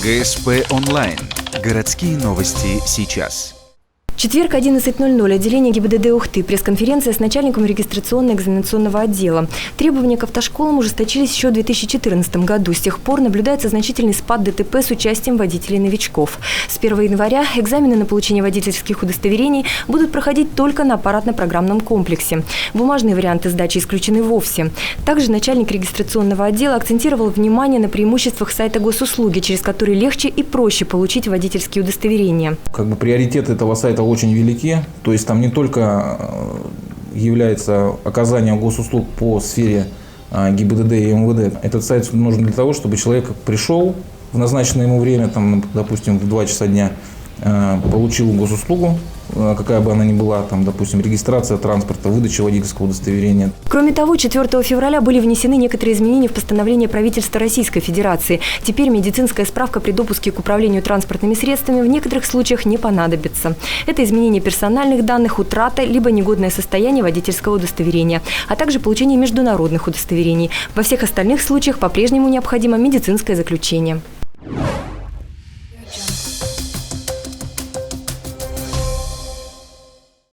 ГСП онлайн. Городские новости сейчас. Четверг, 11:00, отделение ГИБДД Ухты, пресс-конференция с начальником регистрационно-экзаменационного отдела. Требования к автошколам ужесточились еще в 2014 году. С тех пор наблюдается значительный спад ДТП с участием водителей-новичков. С 1 января экзамены на получение водительских удостоверений будут проходить только на аппаратно-программном комплексе. Бумажные варианты сдачи исключены вовсе. Также начальник регистрационного отдела акцентировал внимание на преимуществах сайта госуслуги, через который легче и проще получить водительские удостоверения. Приоритеты этого сайта очень велики, то есть там не только является оказание госуслуг по сфере ГИБДД и МВД. Этот сайт нужен для того, чтобы человек пришел в назначенное ему время, допустим, в 2 часа дня, получил госуслугу, какая бы она ни была, допустим, регистрация транспорта, выдача водительского удостоверения. Кроме того, 4 февраля были внесены некоторые изменения в постановление правительства Российской Федерации. Теперь медицинская справка при допуске к управлению транспортными средствами в некоторых случаях не понадобится. Это изменение персональных данных, утрата, либо негодное состояние водительского удостоверения, а также получение международных удостоверений. Во всех остальных случаях по-прежнему необходимо медицинское заключение.